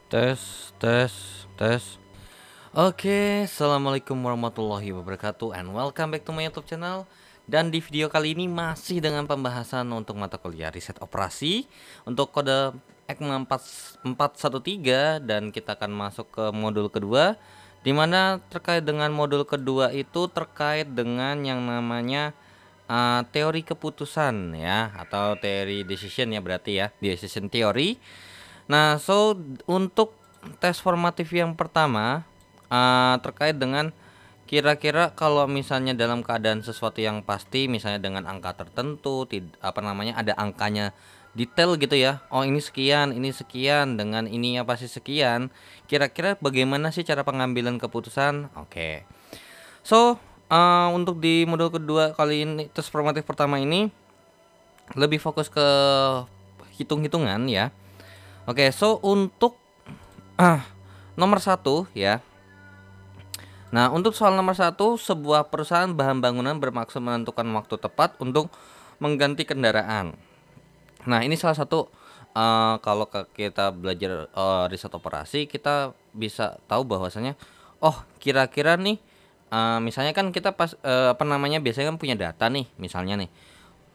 Tes, tes, tes. Oke, assalamualaikum warahmatullahi wabarakatuh, and welcome back to my YouTube channel. Dan di video kali ini masih dengan pembahasan untuk mata kuliah riset operasi untuk kode ECMA 413, dan kita akan masuk ke modul kedua, dimana terkait dengan modul kedua itu terkait dengan yang namanya teori keputusan ya, atau teori decision ya, berarti ya decision theory. Nah, untuk tes formatif yang pertama terkait dengan kira-kira kalau misalnya dalam keadaan sesuatu yang pasti, misalnya dengan angka tertentu, ada angkanya detail gitu ya. Oh, ini sekian, dengan ininya pasti sekian. Kira-kira bagaimana sih cara pengambilan keputusan? Oke. Untuk di modul kedua kali ini, tes formatif pertama ini lebih fokus ke hitung-hitungan ya. Oke, untuk nomor satu ya. Nah, untuk soal nomor satu, sebuah perusahaan bahan bangunan bermaksud menentukan waktu tepat untuk mengganti kendaraan. Nah, ini salah satu kalau kita belajar riset operasi, kita bisa tahu bahwasanya, oh kira-kira nih, misalnya kan kita biasanya kan punya data nih, misalnya nih.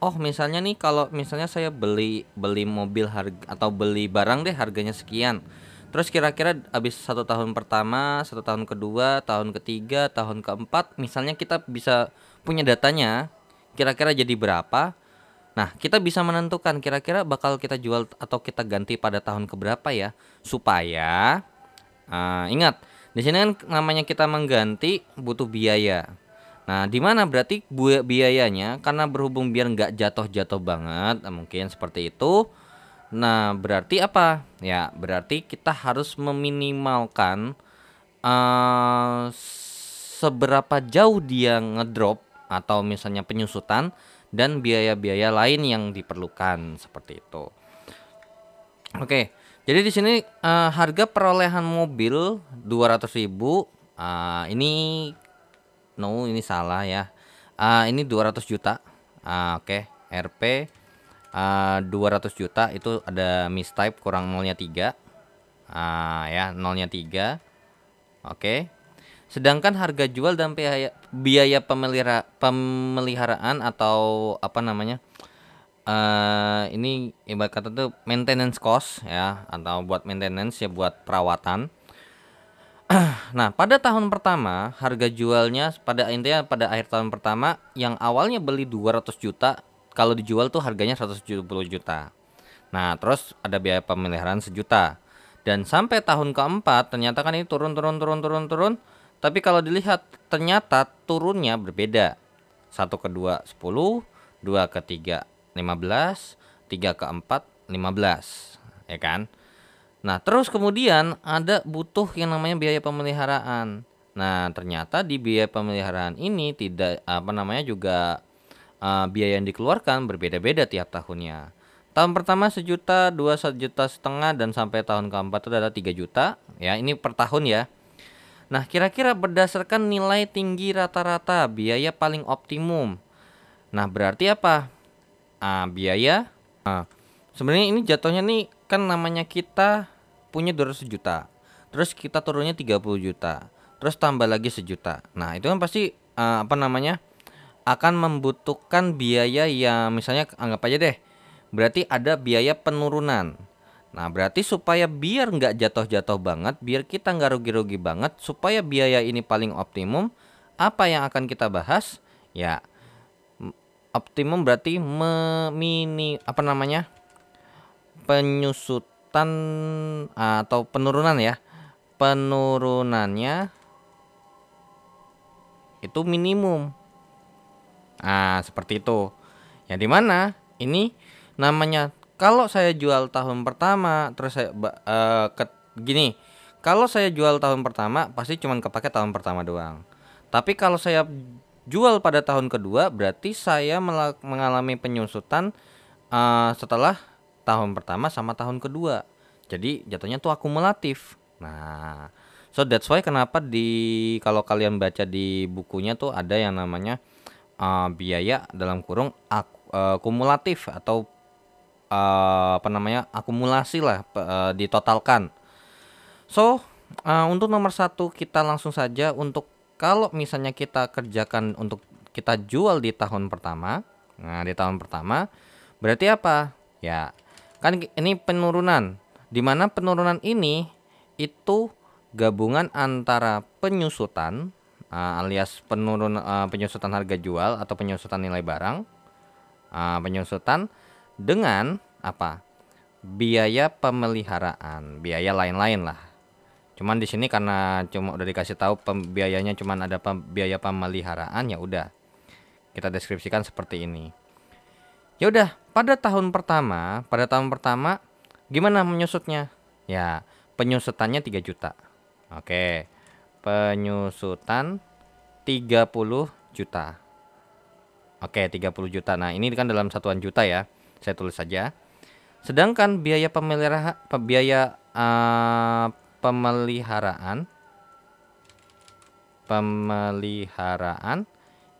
Oh, misalnya nih, kalau misalnya saya beli mobil atau beli barang deh harganya sekian. Terus kira-kira habis 1 tahun pertama, 1 tahun kedua, tahun ketiga, tahun keempat, misalnya kita bisa punya datanya, kira-kira jadi berapa. Nah, kita bisa menentukan kira-kira bakal kita jual atau kita ganti pada tahun keberapa ya, supaya ingat, di sini kan namanya kita mengganti butuh biaya. Nah, di mana berarti biayanya, karena berhubung biar nggak jatuh-jatuh banget, mungkin seperti itu. Nah, berarti apa? Ya, berarti kita harus meminimalkan seberapa jauh dia ngedrop atau misalnya penyusutan dan biaya-biaya lain yang diperlukan, seperti itu. Oke. Jadi di sini harga perolehan mobil 200.000. Ini salah ya. Ini 200 juta. Oke. RP 200 juta, itu ada mistype, kurang nolnya 3. Ya, nolnya 3. Oke. Sedangkan harga jual dan biaya pemeliharaan atau ini ibarat kata tuh maintenance cost ya, atau buat maintenance ya, buat perawatan. Nah, pada tahun pertama harga jualnya pada akhir tahun pertama, yang awalnya beli 200 juta, kalau dijual tuh harganya 170 juta. Nah, terus ada biaya pemeliharaan 1 juta. Dan sampai tahun keempat ternyata kan ini turun. Tapi kalau dilihat ternyata turunnya berbeda. 1 ke 2 10, 2 ke 3 15, 3 ke 4 15, ya kan? Nah, terus kemudian ada butuh yang namanya biaya pemeliharaan. Nah, ternyata di biaya pemeliharaan ini tidak juga biaya yang dikeluarkan berbeda-beda tiap tahunnya. Tahun pertama 1 juta, 2 1,5 juta, dan sampai tahun keempat itu ada 3 juta. Ya, ini per tahun ya. Nah, kira-kira berdasarkan nilai tinggi rata-rata biaya paling optimum. Nah, berarti apa? Biaya. Sebenarnya ini jatuhnya nih, kan namanya kita punya 200 juta. Terus kita turunnya 30 juta. Terus tambah lagi 1 juta. Nah, itu kan pasti akan membutuhkan biaya yang misalnya anggap aja deh, berarti ada biaya penurunan. Nah, berarti supaya biar nggak jatuh-jatuh banget, biar kita nggak rugi-rugi banget, supaya biaya ini paling optimum, apa yang akan kita bahas? Ya, optimum berarti penyusutan atau penurunan ya. Penurunannya itu minimum. Seperti itu. Yang dimana ini namanya, kalau saya jual tahun pertama, terus saya gini, kalau saya jual tahun pertama pasti cuma kepake tahun pertama doang. Tapi kalau saya jual pada tahun kedua, berarti saya mengalami penyusutan setelah tahun pertama sama tahun kedua. Jadi jatuhnya tuh akumulatif. Nah, so that's why kenapa kalau kalian baca di bukunya tuh ada yang namanya biaya dalam kurung kumulatif, atau akumulasi lah, ditotalkan. So, untuk nomor satu kita langsung saja untuk kalau misalnya kita kerjakan untuk kita jual di tahun pertama. Nah, di tahun pertama berarti apa? Ya, kan ini penurunan. Di mana penurunan ini itu gabungan antara penyusutan alias penyusutan harga jual atau penyusutan nilai barang, penyusutan dengan apa? Biaya pemeliharaan, biaya lain-lain lah. Cuman di sini karena cuma udah dikasih tahu biayanya cuman ada biaya pemeliharaan, ya udah kita deskripsikan seperti ini. Ya udah, pada tahun pertama gimana menyusutnya? Ya, penyusutannya 3 juta. Oke. Penyusutan 30 juta. Oke, 30 juta. Nah, ini kan dalam satuan juta ya. Saya tulis saja. Sedangkan biaya pemeliharaan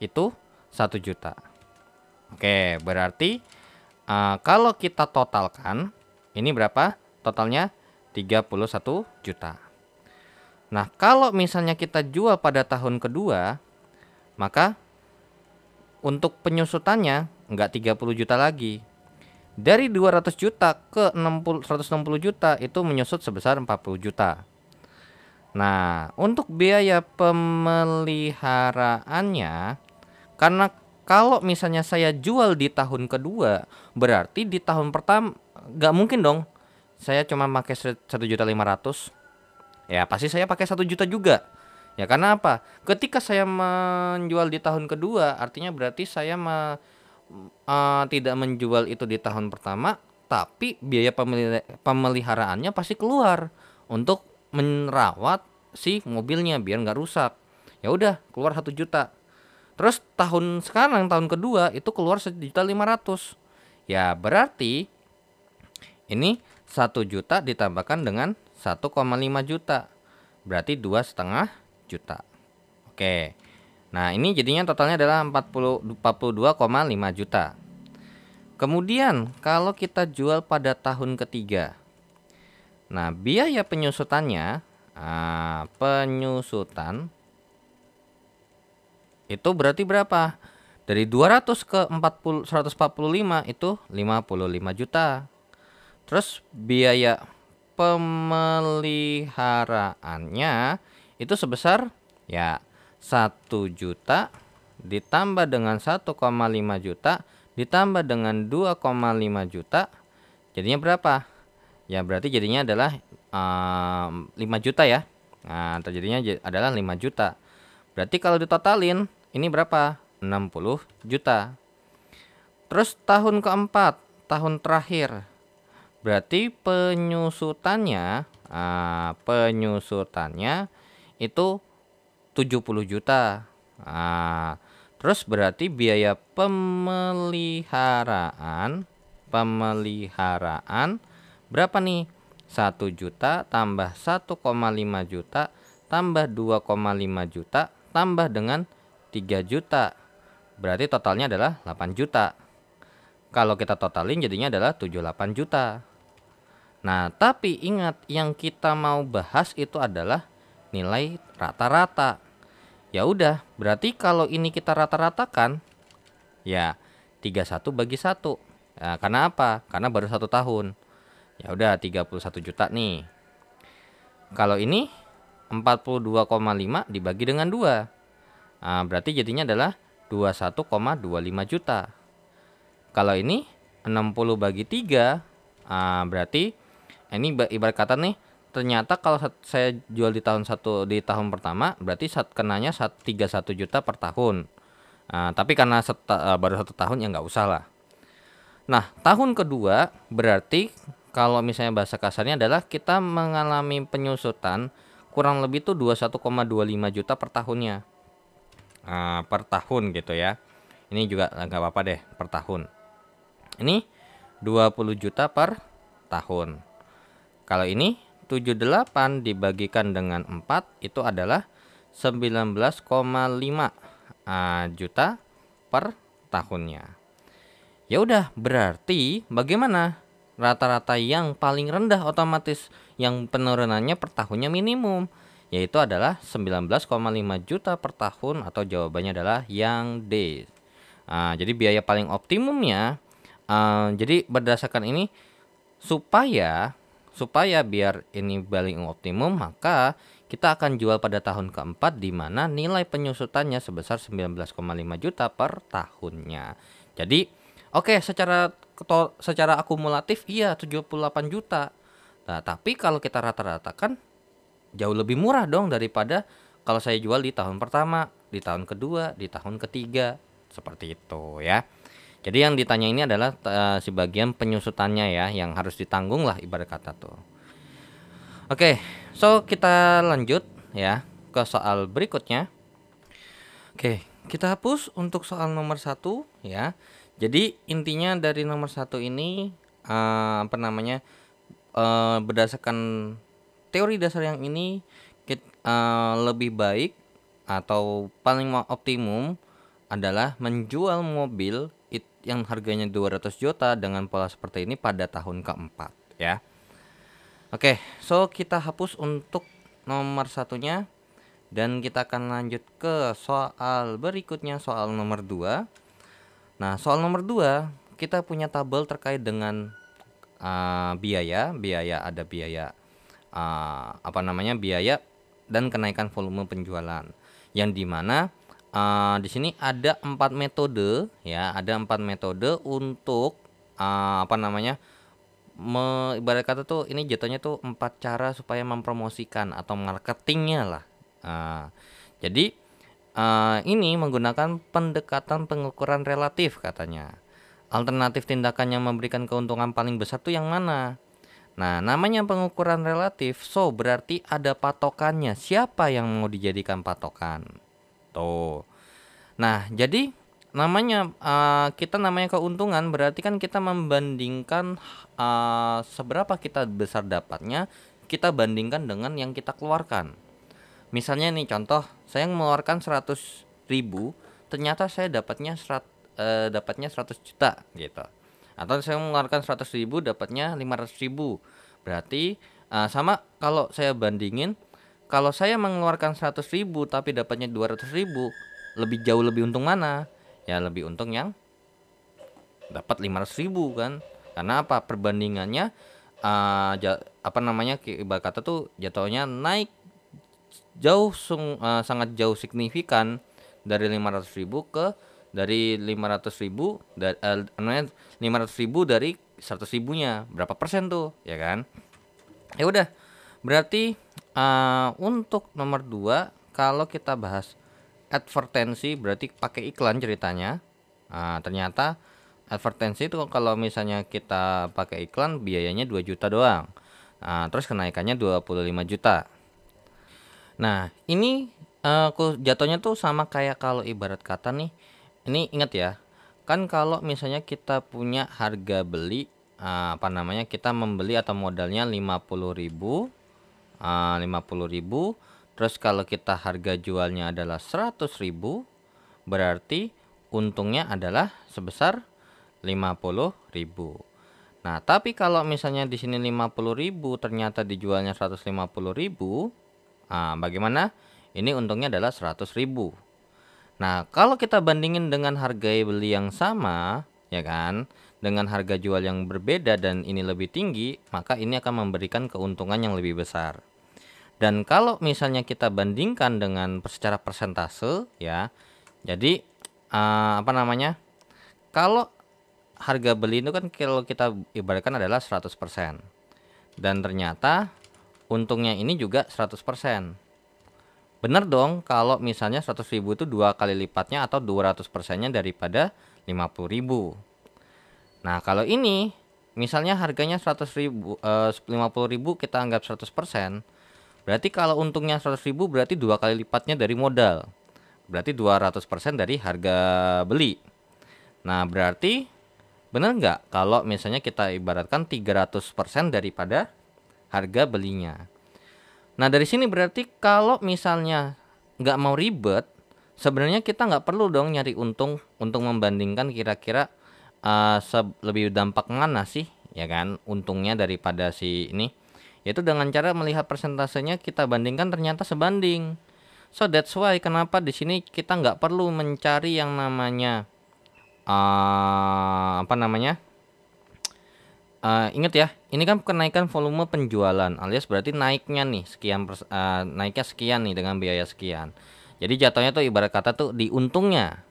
itu 1 juta. Oke, berarti kalau kita totalkan ini berapa? Totalnya 31 juta. Nah, kalau misalnya kita jual pada tahun kedua, maka untuk penyusutannya enggak 30 juta lagi. Dari 200 juta ke 160 juta itu menyusut sebesar 40 juta. Nah, untuk biaya pemeliharaannya, karena kalau misalnya saya jual di tahun kedua, berarti di tahun pertama nggak mungkin dong. Saya cuma pakai 1.500.000. Ya pasti saya pakai 1 juta juga. Ya karena apa? Ketika saya menjual di tahun kedua, artinya berarti saya tidak menjual itu di tahun pertama, tapi biaya pemeliharaannya pasti keluar untuk merawat si mobilnya biar nggak rusak. Ya udah keluar 1 juta. Terus tahun kedua itu keluar 1.500.000. Ya berarti ini 1 juta ditambahkan dengan 1,5 juta. Berarti 2,5 juta. Oke. Nah, ini jadinya totalnya adalah 42,5 juta. Kemudian kalau kita jual pada tahun ketiga. Nah, biaya penyusutannya penyusutan itu berarti berapa? Dari 200 ke 145 itu 55 juta. Terus biaya pemeliharaannya itu sebesar ya 1 juta ditambah dengan 1,5 juta ditambah dengan 2,5 juta jadinya berapa? Ya berarti jadinya adalah 5 juta ya. Nah, terjadinya adalah 5 juta. Berarti kalau ditotalin ini berapa? 60 juta. Terus tahun keempat, tahun terakhir. Berarti penyusutannya itu 70 juta. Terus berarti biaya pemeliharaan berapa nih? 1 juta tambah 1,5 juta tambah 2,5 juta tambah dengan 3 juta. Berarti totalnya adalah 8 juta. Kalau kita totalin jadinya adalah 78 juta. Nah, tapi ingat yang kita mau bahas itu adalah nilai rata-rata. Ya udah, berarti kalau ini kita rata-ratakan ya 31 bagi 1. Nah, karena apa? Karena baru 1 tahun. Ya udah 31 juta nih. Kalau ini 42,5 dibagi dengan 2. Nah, berarti jadinya adalah 21,25 juta. Kalau ini 60 bagi 3, berarti ini ibarat kata nih, ternyata kalau saya jual di tahun pertama, berarti kenanya 31 juta per tahun. Tapi karena baru 1 tahun ya nggak usah lah. Nah, tahun kedua berarti kalau misalnya bahasa kasarnya adalah kita mengalami penyusutan kurang lebih tuh 21,25 juta per tahunnya. Per tahun gitu ya. Ini juga nggak apa-apa deh per tahun. Ini 20 juta per tahun. Kalau ini 78 dibagikan dengan 4 itu adalah 19,5 juta per tahunnya. Ya udah, berarti bagaimana? Rata-rata yang paling rendah otomatis yang penurunannya per tahunnya minimum, yaitu adalah 19,5 juta per tahun, atau jawabannya adalah yang D. Jadi biaya paling optimumnya, jadi berdasarkan ini, supaya biar ini paling optimum, maka kita akan jual pada tahun keempat, di mana nilai penyusutannya sebesar 19,5 juta per tahunnya. Jadi oke, secara akumulatif iya 78 juta. Nah, tapi kalau kita rata-ratakan jauh lebih murah dong daripada kalau saya jual di tahun pertama, di tahun kedua, di tahun ketiga, seperti itu ya. Jadi yang ditanya ini adalah si bagian penyusutannya ya, yang harus ditanggung lah ibarat kata tuh. Oke, so kita lanjut ya ke soal berikutnya. Oke, kita hapus untuk soal nomor 1 ya. Jadi intinya dari nomor 1 ini berdasarkan teori dasar yang ini, lebih baik atau paling optimum adalah menjual mobil yang harganya 200 juta dengan pola seperti ini pada tahun keempat ya. Oke, so kita hapus untuk nomor satunya, dan kita akan lanjut ke soal berikutnya, soal nomor 2. Nah, soal nomor 2 kita punya tabel terkait dengan biaya ada biaya biaya dan kenaikan volume penjualan, yang dimana di sini ada 4 metode ya, ada 4 metode untuk ibarat kata tuh ini jatuhnya tuh 4 cara supaya mempromosikan atau marketingnya lah. Jadi ini menggunakan pendekatan pengukuran relatif katanya. Alternatif tindakan yang memberikan keuntungan paling besar tuh yang mana? Nah, namanya pengukuran relatif, so berarti ada patokannya. Siapa yang mau dijadikan patokan? Tuh. Nah, jadi namanya kita namanya keuntungan, berarti kan kita membandingkan seberapa kita besar dapatnya, kita bandingkan dengan yang kita keluarkan. Misalnya nih contoh, saya mengeluarkan 100.000, ternyata saya dapatnya 100 juta gitu. Atau saya mengeluarkan 100.000 dapatnya 500.000. Berarti sama kalau saya bandingin, kalau saya mengeluarkan 100.000 tapi dapatnya 200.000, jauh lebih untung mana? Ya lebih untung yang dapat 500.000 kan. Karena apa? Perbandingannya ibarat kata tuh jatuhnya naik sangat jauh signifikan dari 500.000 ke dari 500.000 500.000 dari 100.000-nya berapa persen tuh ya kan? Ya udah, berarti untuk nomor 2 kalau kita bahas advertensi berarti pakai iklan ceritanya. Ternyata advertensi itu kalau misalnya kita pakai iklan biayanya 2 juta doang. Terus kenaikannya 25 juta. Nah, ini jatuhnya tuh sama kayak kalau ibarat kata nih. Ini ingat ya. Kan kalau misalnya kita punya harga beli kita membeli atau modalnya 50.000, 50.000. Terus kalau kita harga jualnya adalah 100.000, berarti untungnya adalah sebesar 50.000. Nah, tapi kalau misalnya di sini 50.000 ternyata dijualnya 150.000, bagaimana? Ini untungnya adalah 100.000. Nah, kalau kita bandingin dengan harga beli yang sama, ya kan, dengan harga jual yang berbeda dan ini lebih tinggi, maka ini akan memberikan keuntungan yang lebih besar. Dan kalau misalnya kita bandingkan dengan secara persentase ya, jadi kalau harga beli itu kan kalau kita ibaratkan adalah 100%. Dan ternyata untungnya ini juga 100%. Benar dong kalau misalnya 100.000 itu 2 kali lipatnya atau 200%-nya daripada 50.000. Nah, kalau ini misalnya harganya 100.000, 50.000 kita anggap 100%. Berarti kalau untungnya 100.000 berarti 2 kali lipatnya dari modal. Berarti 200% dari harga beli. Nah, berarti benar nggak kalau misalnya kita ibaratkan 300% daripada harga belinya. Nah, dari sini berarti kalau misalnya nggak mau ribet, sebenarnya kita nggak perlu dong nyari untung untuk membandingkan kira-kira lebih dampak mana sih, ya kan, untungnya daripada si ini. Yaitu dengan cara melihat persentasenya kita bandingkan ternyata sebanding. So that's why kenapa di sini kita nggak perlu mencari yang namanya apa namanya? Ingat ya, ini kan kenaikan volume penjualan alias berarti naiknya nih sekian naiknya sekian nih dengan biaya sekian. Jadi jatuhnya tuh ibarat kata tuh di untungnya.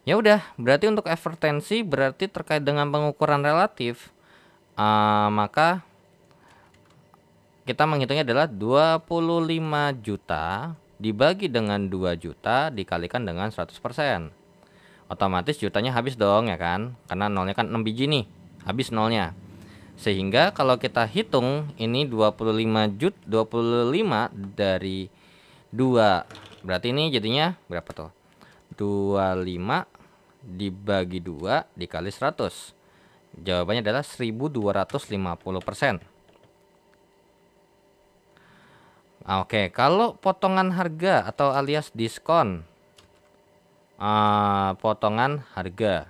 Ya udah, berarti untuk efisiensi berarti terkait dengan pengukuran relatif, maka kita menghitungnya adalah 25 juta dibagi dengan 2 juta dikalikan dengan 100%. Otomatis jutanya habis dong ya kan, karena nolnya kan 6 biji nih, habis nolnya. Sehingga kalau kita hitung ini 25 dari 2, berarti ini jadinya berapa tuh? 25 dibagi 2 dikali 100. Jawabannya adalah 1250%. Oke, kalau potongan harga atau alias diskon, potongan harga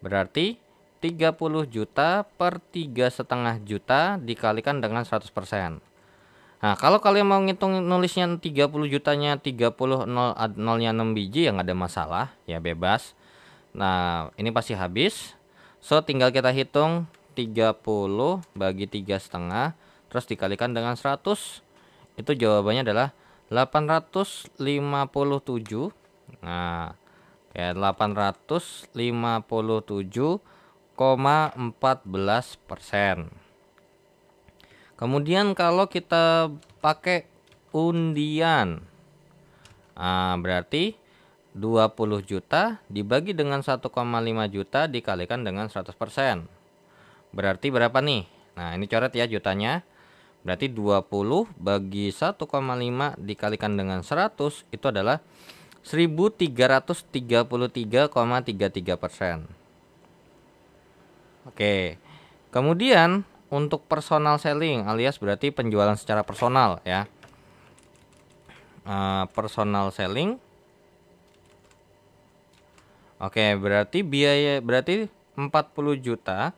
berarti 30 juta per 3,5 juta dikalikan dengan 100%. Nah, kalau kalian mau ngitung nulisnya 30 jutanya 30 nolnya 6 biji ya nggak ada masalah, ya bebas. Nah, ini pasti habis. So, tinggal kita hitung 30 bagi 3,5 terus dikalikan dengan 100. Itu jawabannya adalah 857. Nah, ya 857,14%. Kemudian kalau kita pakai undian, berarti 20 juta dibagi dengan 1,5 juta dikalikan dengan 100%. Berarti berapa nih? Nah, ini coret ya jutanya. Berarti 20 bagi 1,5 dikalikan dengan 100 itu adalah 1333,33%. Oke. Kemudian untuk personal selling alias berarti penjualan secara personal ya. Personal selling. Oke, berarti biaya 40 juta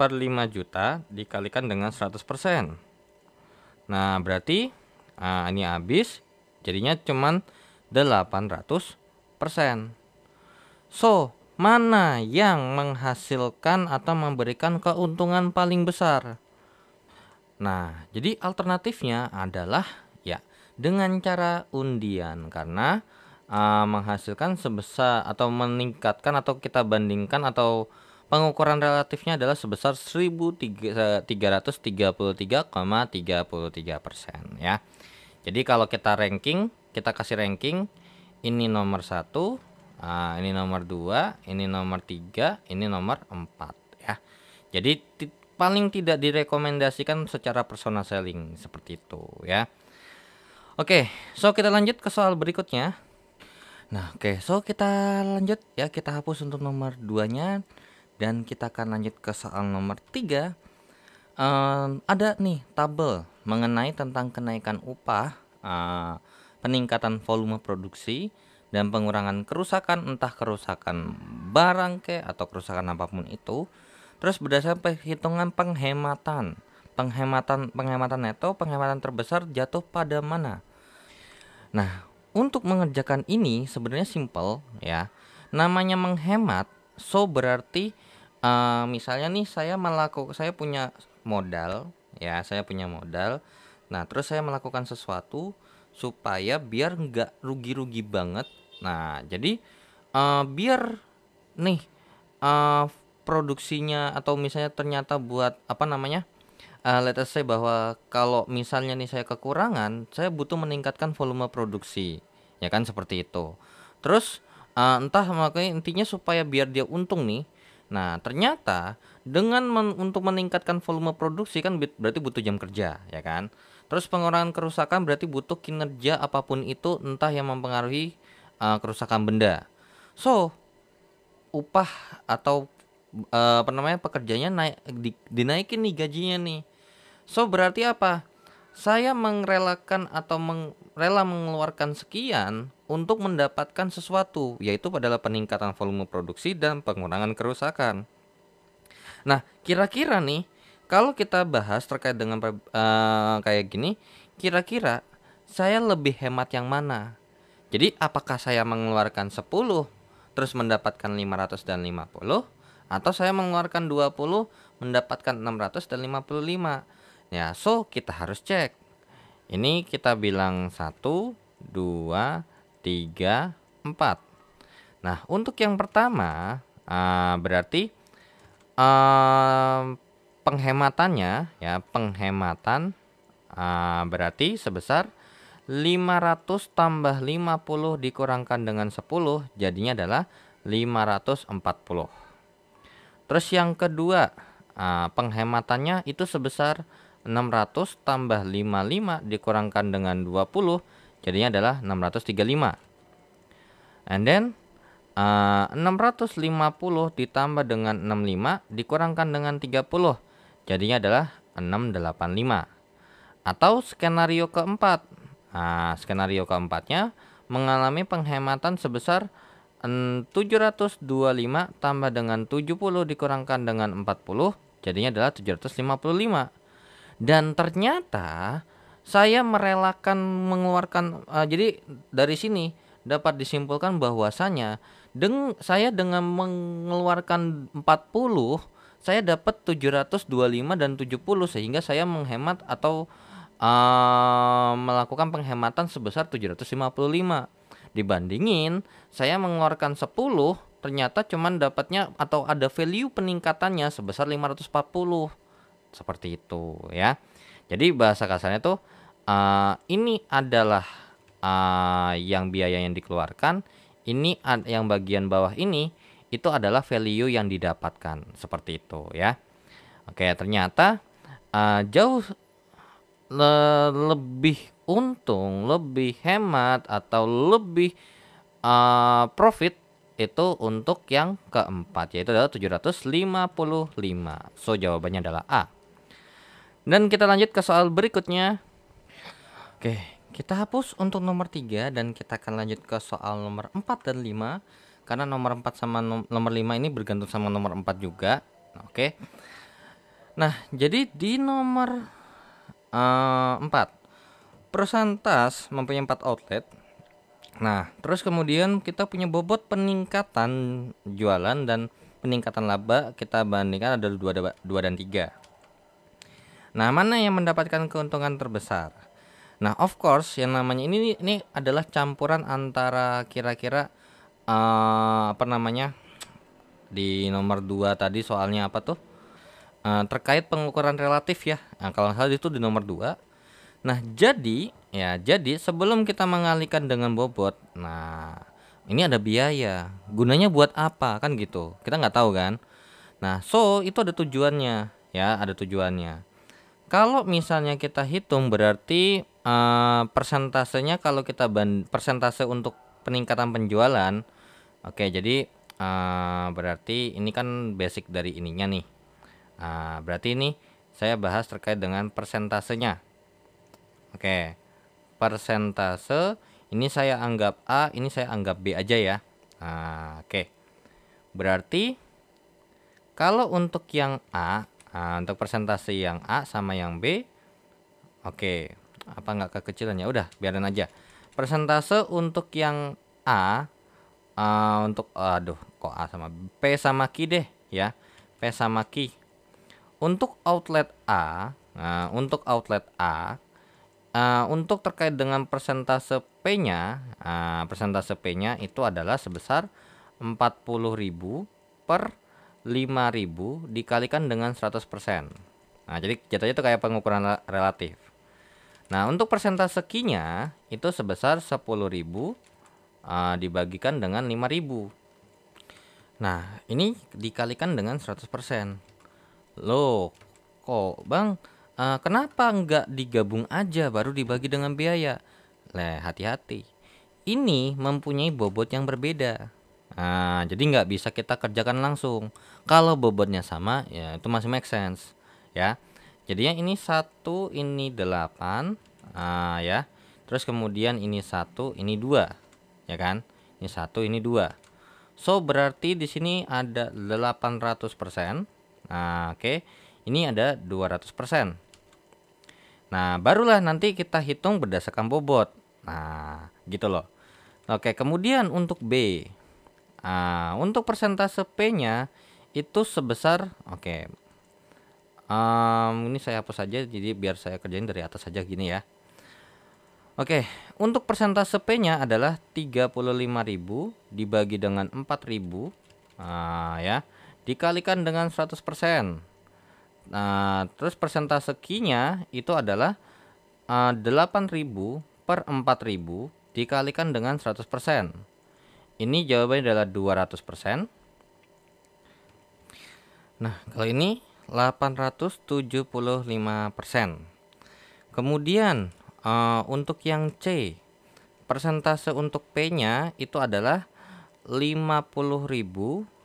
per 5 juta dikalikan dengan 100%. Nah, berarti ini habis jadinya cuman 800%. So, mana yang menghasilkan atau memberikan keuntungan paling besar? Nah, jadi alternatifnya adalah ya dengan cara undian karena menghasilkan sebesar atau meningkatkan atau kita bandingkan atau pengukuran relatifnya adalah sebesar 1333,33% ya. Jadi kalau kita ranking, kita kasih ranking ini nomor 1, ini nomor 2, ini nomor 3, ini nomor 4 ya. Jadi paling tidak direkomendasikan secara personal selling seperti itu ya. Oke, so kita lanjut ke soal berikutnya. Nah, oke, so kita lanjut ya, kita hapus untuk nomor 2-nya dan kita akan lanjut ke soal nomor 3. Ada nih tabel mengenai tentang kenaikan upah, peningkatan volume produksi dan pengurangan kerusakan, entah kerusakan barang atau kerusakan apapun itu. Terus berdasarkan perhitungan penghematan neto, penghematan terbesar jatuh pada mana? Nah, untuk mengerjakan ini sebenarnya simple ya. Namanya menghemat, so berarti misalnya nih saya punya modal ya, saya punya modal. Nah, terus saya melakukan sesuatu supaya biar nggak rugi-rugi banget. Nah, jadi biar nih produksinya atau misalnya ternyata buat apa namanya, let us say bahwa kalau misalnya nih saya kekurangan, saya butuh meningkatkan volume produksi, ya kan seperti itu. Terus entah makanya intinya supaya biar dia untung nih. Nah, ternyata dengan untuk meningkatkan volume produksi kan berarti butuh jam kerja, ya kan? Terus pengurangan kerusakan berarti butuh kinerja apapun itu, entah yang mempengaruhi kerusakan benda. So, upah atau pekerjanya dinaikin nih gajinya nih. So, berarti apa? Saya merelakan atau rela mengeluarkan sekian untuk mendapatkan sesuatu, yaitu adalah peningkatan volume produksi dan pengurangan kerusakan. Nah, kira-kira nih kalau kita bahas terkait dengan kayak gini, kira-kira saya lebih hemat yang mana? Jadi apakah saya mengeluarkan 10 terus mendapatkan 550, atau saya mengeluarkan 20 mendapatkan 655? Ya, so kita harus cek. Ini kita bilang 1, 2, 3, 4. Nah, untuk yang pertama berarti penghematannya ya, penghematan berarti sebesar 500 tambah 50 dikurangkan dengan 10 jadinya adalah 540. Terus yang kedua, penghematannya itu sebesar 600 tambah 55 dikurangkan dengan 20 jadinya adalah 635. And then 650 ditambah dengan 65 dikurangkan dengan 30 jadinya adalah 685. Atau skenario keempat. Skenario keempatnya mengalami penghematan sebesar 725 tambah dengan 70 dikurangkan dengan 40 jadinya adalah 755. Dan ternyata saya merelakan mengeluarkan jadi dari sini dapat disimpulkan bahwasanya saya dengan mengeluarkan 40 saya dapat 725 dan 70 sehingga saya menghemat atau melakukan penghematan sebesar 755. Dibandingin saya mengeluarkan 10 ternyata cuman dapatnya atau ada value peningkatannya sebesar 540. Seperti itu ya. Jadi bahasa kasarnya tuh ini adalah yang biaya yang dikeluarkan, ini yang bagian bawah ini itu adalah value yang didapatkan, seperti itu ya. Oke, ternyata jauh lebih untung, lebih hemat atau lebih profit itu untuk yang keempat, yaitu adalah 755. So jawabannya adalah A. Dan kita lanjut ke soal berikutnya. Oke, kita hapus untuk nomor 3 dan kita akan lanjut ke soal nomor 4 dan 5. Karena nomor 4 sama nomor 5 ini bergantung sama nomor 4 juga. Oke. Nah, jadi di nomor 4, perusahaan tas mempunyai 4 outlet. Nah, terus kemudian kita punya bobot peningkatan jualan dan peningkatan laba kita bandingkan ada 2 dan 3. Nah, mana yang mendapatkan keuntungan terbesar? Nah, of course yang namanya ini adalah campuran antara kira-kira di nomor 2 tadi soalnya apa tuh? Terkait pengukuran relatif ya. Nah, kalau salah itu di nomor 2. Nah, jadi sebelum kita mengalihkan dengan bobot, nah ini ada biaya. Gunanya buat apa kan gitu? Kita nggak tahu kan? Nah, so itu ada tujuannya ya, ada tujuannya. Kalau misalnya kita hitung berarti persentasenya kalau kita persentase untuk peningkatan penjualan. Oke, jadi berarti ini kan basic dari ininya nih. Berarti ini saya bahas terkait dengan persentasenya. Oke, persentase ini saya anggap A, ini saya anggap B aja ya. Oke, berarti kalau untuk yang A, untuk persentase yang A sama yang B, oke, apa nggak kekecilan ya? Udah, biarin aja. Persentase untuk yang A, untuk kok A sama P sama Q deh ya, P sama Q. Untuk outlet A, untuk terkait dengan persentase P-nya, itu adalah sebesar 40.000 per 5.000 dikalikan dengan 100%. Nah, jadi jatuhnya itu kayak pengukuran relatif. Nah, untuk persentase Q-nya itu sebesar 10.000 dibagikan dengan 5.000. Nah, ini dikalikan dengan 100%. Loh, kok Bang? Kenapa nggak digabung aja baru dibagi dengan biaya? Hati-hati. Ini mempunyai bobot yang berbeda. Jadi nggak bisa kita kerjakan langsung. Kalau bobotnya sama, ya itu masih make sense, ya. Jadinya ini 1, ini 8, ya. Terus kemudian ini 1, ini 2, ya kan? Ini 1, ini 2. So berarti di sini ada 800%. Oke. Ini ada 200%. Nah, barulah nanti kita hitung berdasarkan bobot. Nah, gitu loh. Oke, kemudian untuk B. Untuk persentase P-nya itu sebesar, oke. Ini saya hapus saja, jadi biar saya kerjain dari atas saja gini ya. Oke, untuk persentase P-nya adalah 35.000 dibagi dengan 4.000, ya, dikalikan dengan 100%. Nah, terus persentase Q-nya itu adalah 8.000 per 4.000 dikalikan dengan 100%. Ini jawabannya adalah 200%. Nah, kalau ini 875%. Kemudian untuk yang C, persentase untuk P-nya itu adalah 50.000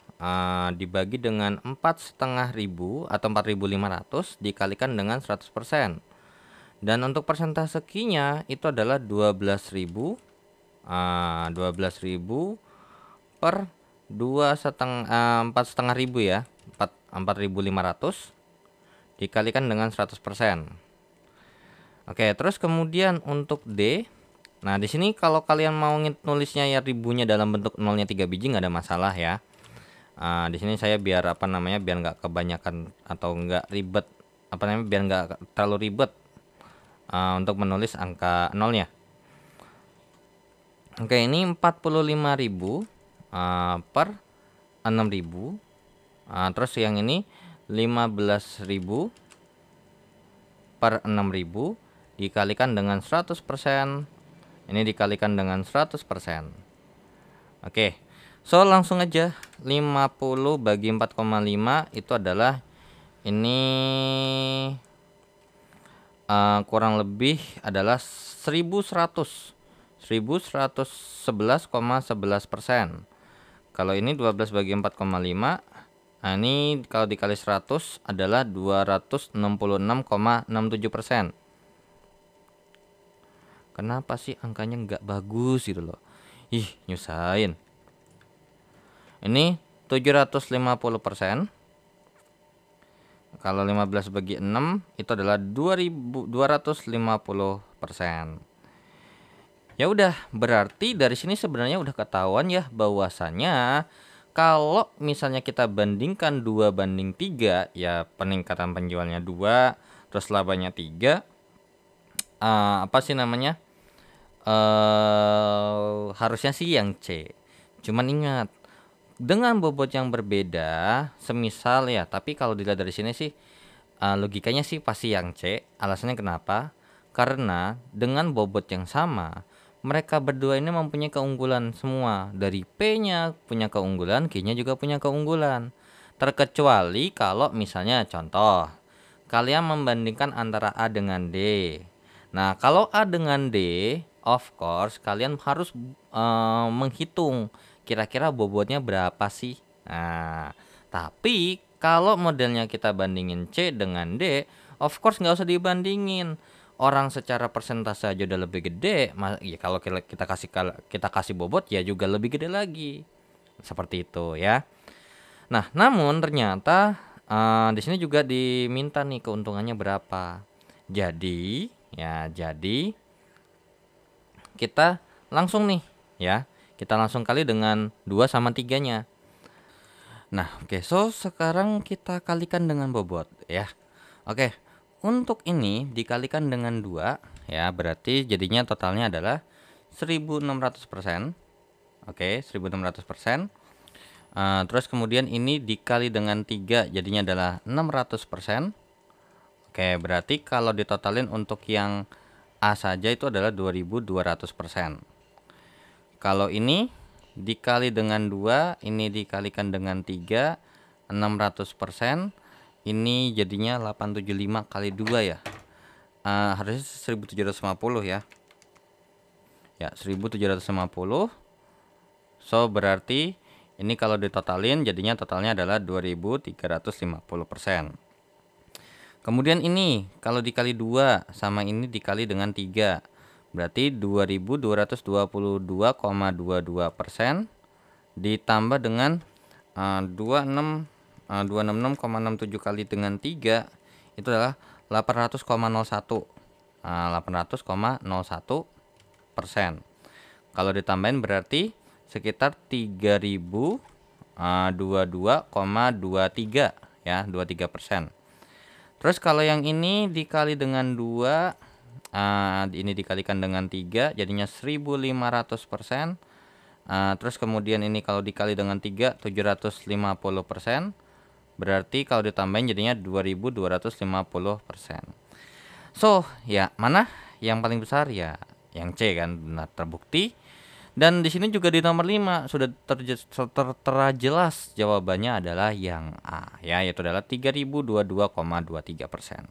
dibagi dengan 4.500 atau 4.500 dikalikan dengan 100%. Dan untuk persentase Q-nya itu adalah 12.000 per 4.500 ya, 4.500 dikalikan dengan 100%. Oke, terus kemudian untuk D. Nah, di sini kalau kalian mau nulisnya ya ribunya dalam bentuk nolnya 3 biji nggak ada masalah ya. Di sini saya biar biar nggak kebanyakan atau nggak ribet, biar nggak terlalu ribet untuk menulis angka nolnya. Oke, ini 45.000 per 6.000. Terus yang ini 15.000 per 6.000 dikalikan dengan 100%. Ini dikalikan dengan 100%. Oke. So, langsung aja 50 bagi 4,5 itu adalah ini kurang lebih adalah 1111,11%. Kalau ini 12 bagi 4,5, ini kalau dikali 100 adalah 266,67%. Kenapa sih angkanya nggak bagus gitu loh? Ih, nyusahin. Ini 750%. Kalau 15 bagi 6 itu adalah 250%. Ya udah, berarti dari sini sebenarnya udah ketahuan ya bahwasanya kalau misalnya kita bandingkan 2 banding 3, ya peningkatan penjualnya 2, terus labanya 3, harusnya sih yang C. Cuman ingat, dengan bobot yang berbeda, semisal ya, tapi kalau dilihat dari sini sih logikanya sih pasti yang C. Alasannya kenapa? Karena dengan bobot yang sama, mereka berdua ini mempunyai keunggulan semua. Dari P-nya punya keunggulan, Q-nya juga punya keunggulan. Terkecuali kalau misalnya contoh, kalian membandingkan antara A dengan D. Nah, kalau A dengan D, of course kalian harus menghitung kira-kira bobotnya berapa sih. Nah, tapi kalau modelnya kita bandingin C dengan D, of course nggak usah dibandingin. Orang secara persentase aja udah lebih gede, ya kalau kita kasih bobot ya juga lebih gede lagi. Seperti itu ya. Nah, namun ternyata di sini juga diminta nih keuntungannya berapa. Jadi kita langsung nih ya. Kita langsung kali dengan 2 sama 3-nya. Nah, oke. So, sekarang kita kalikan dengan bobot ya. Oke. Untuk ini dikalikan dengan 2 ya, berarti jadinya totalnya adalah 1.600%. Oke, 1.600%. Terus kemudian ini dikali dengan 3 jadinya adalah 600%. Oke, berarti kalau ditotalin untuk yang A saja itu adalah 2.200%. Kalau ini dikali dengan 2, ini dikalikan dengan 3, 600%. Ini jadinya 875 kali 2 ya. Harusnya 1.750 ya. Ya, 1.750. So, berarti ini kalau ditotalin jadinya totalnya adalah 2.350%. Kemudian ini kalau dikali 2 sama ini dikali dengan 3, berarti 2.222,22% ditambah dengan 26 266,67 kali dengan 3 itu adalah 800,01. 800,01%. Kalau ditambahin berarti sekitar 3022,23 ya, 23%. Terus kalau yang ini dikali dengan 2, ini dikalikan dengan 3 jadinya 1500%. Terus kemudian ini kalau dikali dengan 3 750%. Berarti kalau ditambahin jadinya 2250%. So, ya mana yang paling besar? Ya yang C kan, benar, terbukti. Dan di sini juga di nomor 5 sudah tertera jelas jawabannya adalah yang A ya, yaitu adalah 3022,23%.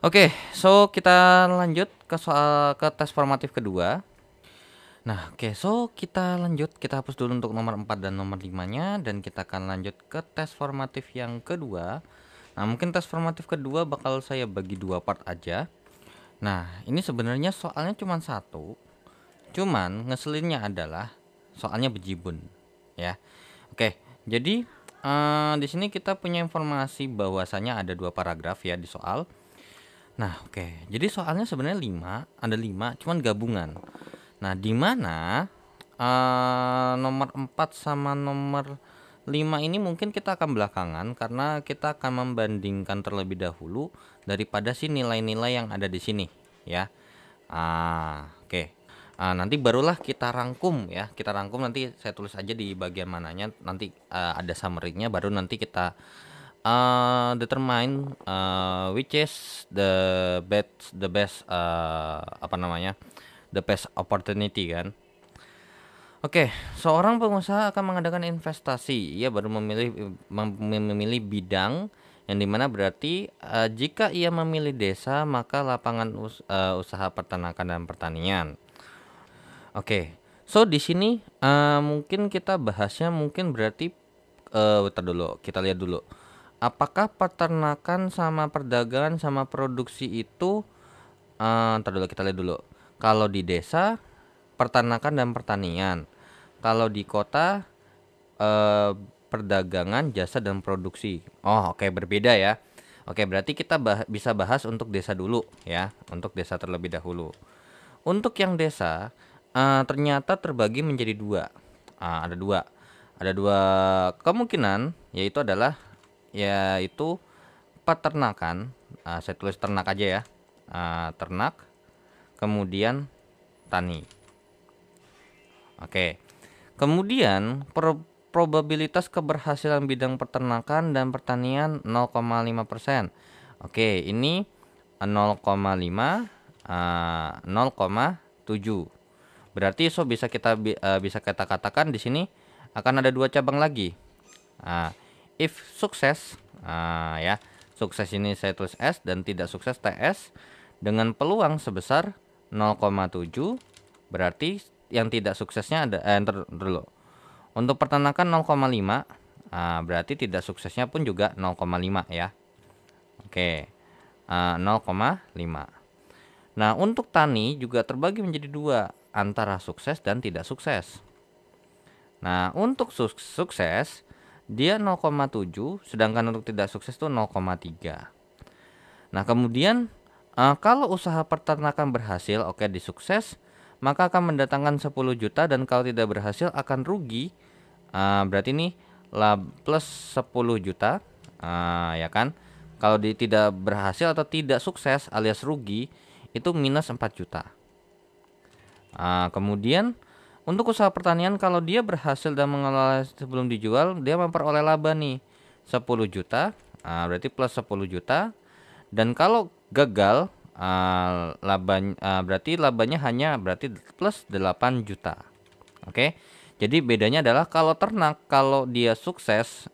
Oke, so kita lanjut ke tes formatif kedua. Nah, oke, so kita lanjut, kita hapus dulu untuk nomor 4 dan nomor 5-nya dan kita akan lanjut ke tes formatif yang kedua. Nah, mungkin tes formatif kedua bakal saya bagi 2 part aja. Nah, ini sebenarnya soalnya cuma satu. Cuman ngeselinnya adalah soalnya bejibun, ya. Oke, jadi di sini kita punya informasi bahwasanya ada 2 paragraf ya di soal. Nah, oke. Jadi soalnya sebenarnya 5, ada 5 cuman gabungan. Nah, di mana nomor 4 sama nomor 5 ini mungkin kita akan belakangan karena kita akan membandingkan terlebih dahulu daripada si nilai-nilai yang ada di sini ya. Oke. Nanti barulah kita rangkum ya. Kita rangkum nanti saya tulis aja di bagian mananya, nanti ada summary-nya, baru nanti kita determine which is the best the best opportunity kan. Oke, seorang pengusaha akan mengadakan investasi. Ia baru memilih bidang yang dimana berarti jika ia memilih desa maka lapangan usaha peternakan dan pertanian. Oke, so di sini mungkin kita bahasnya mungkin berarti kita lihat dulu. Apakah peternakan sama perdagangan sama produksi itu kita lihat dulu. Kalau di desa peternakan dan pertanian, kalau di kota perdagangan, jasa dan produksi. Oh, oke, berbeda ya. Oke, berarti kita bisa bahas untuk desa dulu ya, untuk desa terlebih dahulu. Untuk yang desa ternyata terbagi menjadi 2. Ada dua kemungkinan, yaitu peternakan. Saya tulis ternak aja ya. Ternak, kemudian tani. Oke. Kemudian probabilitas keberhasilan bidang peternakan dan pertanian 0,5%. Oke, ini 0,5 0,7. Berarti bisa kita katakan di sini akan ada 2 cabang lagi. If sukses, ya. Sukses ini saya tulis S dan tidak sukses TS dengan peluang sebesar 0,7. Berarti yang tidak suksesnya ada dulu. Untuk peternakan 0,5, berarti tidak suksesnya pun juga 0,5 ya. Oke. 0,5. Nah, untuk tani juga terbagi menjadi 2, antara sukses dan tidak sukses. Nah, untuk sukses dia 0,7, sedangkan untuk tidak sukses itu 0,3. Nah, kemudian kalau usaha peternakan berhasil, di sukses, maka akan mendatangkan 10 juta dan kalau tidak berhasil akan rugi. Berarti ini plus 10 juta, ya kan? Kalau tidak berhasil atau tidak sukses alias rugi itu minus 4 juta. Kemudian untuk usaha pertanian kalau dia berhasil dan mengelola sebelum dijual, dia memperoleh laba nih 10 juta, berarti plus 10 juta. Dan kalau gagal, berarti labanya hanya berarti plus 8 juta. Oke. Jadi bedanya adalah kalau ternak, kalau dia sukses,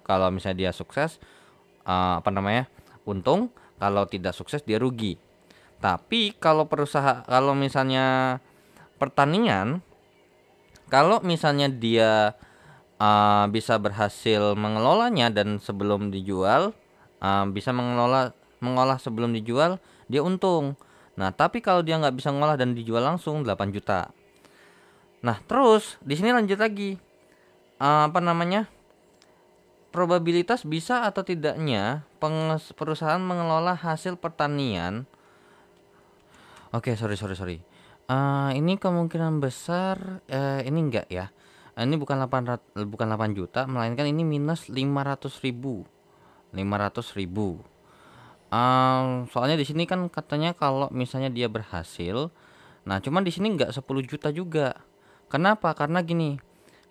kalau misalnya dia sukses, untung, kalau tidak sukses dia rugi. Tapi kalau misalnya pertanian, kalau misalnya dia bisa berhasil mengelolanya dan sebelum dijual, bisa mengolah sebelum dijual, dia untung. Nah, tapi kalau dia nggak bisa ngolah dan dijual langsung 8 juta. Nah, terus di sini lanjut lagi. probabilitas bisa atau tidaknya perusahaan mengelola hasil pertanian. Oke, sorry. Ini kemungkinan besar ini enggak ya. Ini bukan 8 juta, melainkan ini minus 500.000. 500.000. Soalnya di sini kan katanya kalau misalnya dia berhasil. Nah, cuman di sini enggak 10 juta juga. Kenapa? Karena gini.